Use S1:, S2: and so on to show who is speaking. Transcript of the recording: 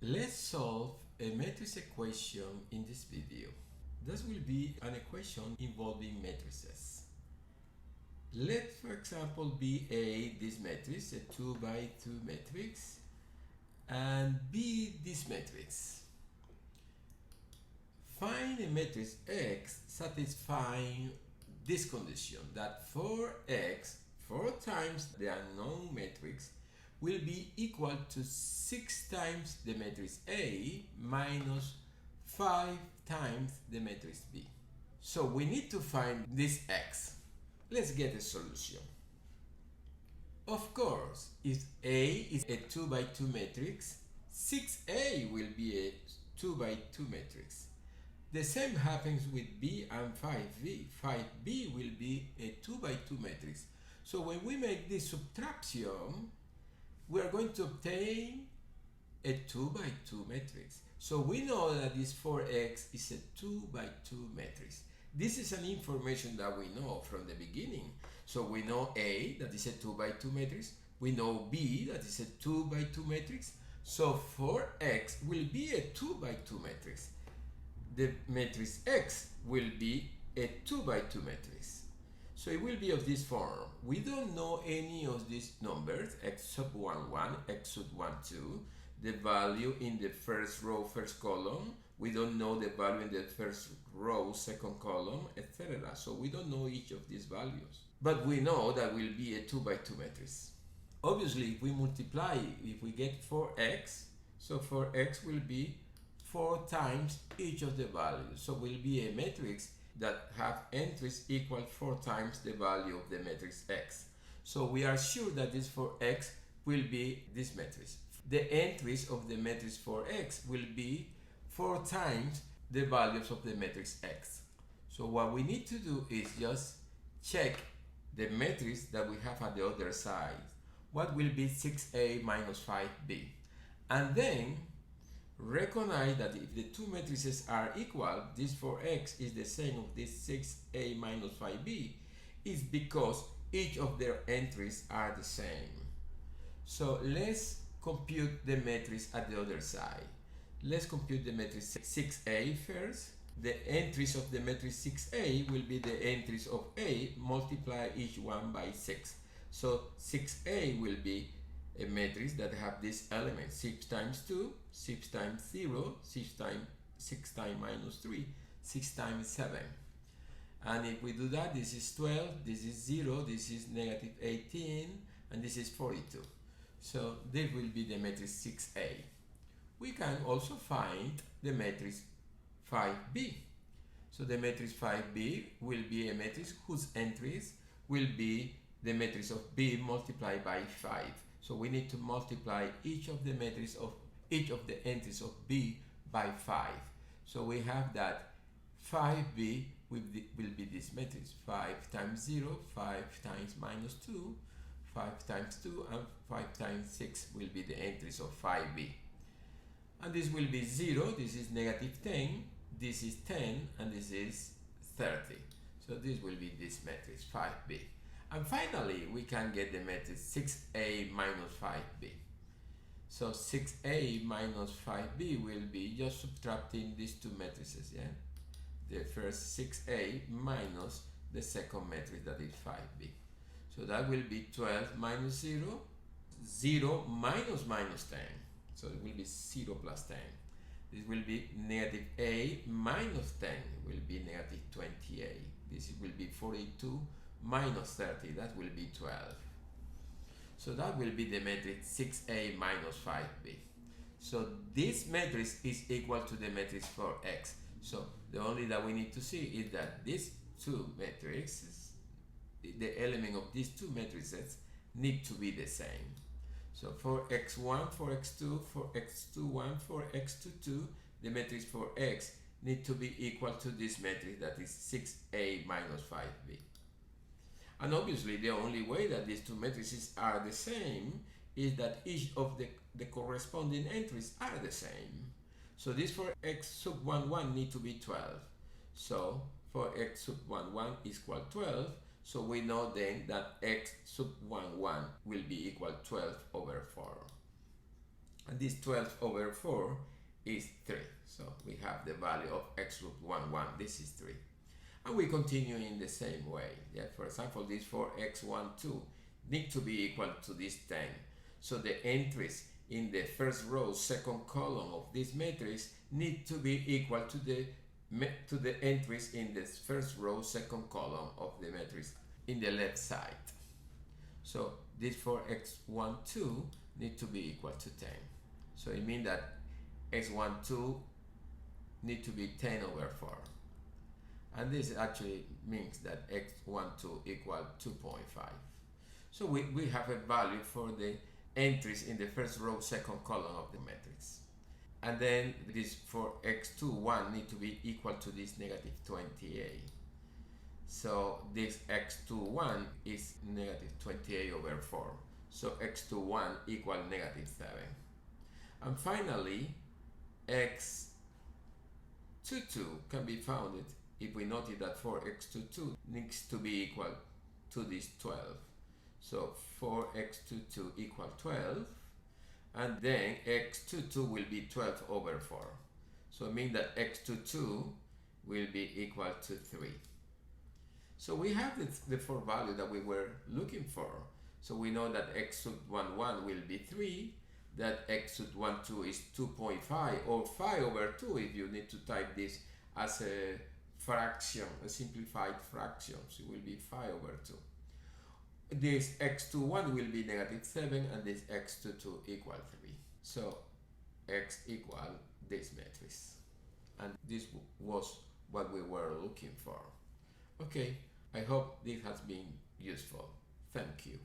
S1: Let's solve a matrix equation in this video. This will be an equation involving matrices. Let, for example, be A this matrix, a 2 by 2 matrix, and B this matrix. Find a matrix X satisfying this condition, that for X, 4 times the unknown matrix, will be equal to 6 times the matrix A minus 5 times the matrix B. So we need to find this X. Let's get a solution. Of course, if A is a 2 by 2 matrix, 6A will be a 2 by 2 matrix. The same happens with B and 5B. 5B will be a 2 by 2 matrix. So when we make this subtraction, we are going to obtain a 2 by 2 matrix. So we know that this 4x is a 2 by 2 matrix. This is an information that we know from the beginning. So we know A, that is a 2 by 2 matrix. We know B, that is a 2 by 2 matrix. So 4x will be a 2 by 2 matrix. The matrix X will be a 2 by 2 matrix. So it will be of this form. We don't know any of these numbers, x sub 1, 1, x sub 1, 2, the value in the first row, first column. We don't know the value in the first row, second column, etc. So we don't know each of these values. But we know that will be a 2 by 2 matrix. Obviously, if we multiply, if we get 4x, so 4x will be 4 times each of the values. So will be a matrix that have entries equal 4 times the value of the matrix X. So we are sure that this 4x will be this matrix. The entries of the matrix 4x will be 4 times the values of the matrix X. So what we need to do is just check the matrix that we have at the other side. What will be 6a minus 5b? And then recognize that if the two matrices are equal, this 4x is the same of this 6a minus 5b, is because each of their entries are the same. So let's compute the matrix at the other side. Let's compute the matrix 6a first. The entries of the matrix 6a will be the entries of A, multiply each one by 6. So 6a will be a matrix that have this element 6 times 2, 6 times 0, 6 times minus 3, 6 times 7. And if we do that, this is 12, this is 0, this is negative 18, and this is 42. So this will be the matrix 6a. We can also find the matrix 5b. So the matrix 5b will be a matrix whose entries will be the matrix of B multiplied by 5. So we need to multiply each of the entries of B by 5. So we have that 5b will be this matrix. 5 times 0, 5 times minus 2, 5 times 2, and 5 times 6 will be the entries of 5b. And this will be 0, this is negative 10, this is 10, and this is 30. So this will be this matrix 5b. And finally, we can get the matrix 6a minus 5b. So 6a minus 5b will be just subtracting these two matrices, yeah? The first 6a minus the second matrix, that is 5b. So that will be 12 minus 0, 0 minus minus 10. So it will be 0 plus 10. This will be negative a minus 10, will be negative 20a. This will be 42 minus 30, that will be 12. So that will be the matrix 6a minus 5b. So this matrix is equal to the matrix 4x. So the only that we need to see is that these two matrices, the element of these two matrices, need to be the same. So for x1, for x2, for x21, for x22, the matrix for x need to be equal to this matrix, that is 6a minus 5b. And obviously the only way that these two matrices are the same is that each of the corresponding entries are the same. So this for x sub 1 1 need to be 12. So for x sub 1 1 is equal 12. So we know then that x sub 1 1 will be equal 12 over 4. And this 12 over 4 is 3. So we have the value of x root 1, 1. This is 3. And we continue in the same way. Yeah, for example, this 4x1, 2 need to be equal to this 10. So the entries in the first row, second column of this matrix need to be equal to the entries in the first row, second column of the matrix in the left side. So this 4x1, 2 need to be equal to 10. So it means that x1, 2 need to be 10 over 4. And this actually means that x1, 2 equal 2.5. So we have a value for the entries in the first row, second column of the matrix. And then this for x2, 1 need to be equal to this negative 28. So this x2, 1 is negative 28 over 4. So x2, 1 equal negative 7. And finally, x22 can be found if we notice that 4x22 needs to be equal to this 12. So 4x22 equal 12, and then x22 will be 12 over 4. So it means that x22 will be equal to 3. So we have the 4 value that we were looking for. So we know that x11 will be 3, that x12 is 2.5 or 5 over 2 if you need to type this as a fraction, a simplified fraction. So it will be 5 over 2. This x21 will be negative 7 and this x22 equal 3. So x equal this matrix. And this was what we were looking for. Okay, I hope this has been useful. Thank you.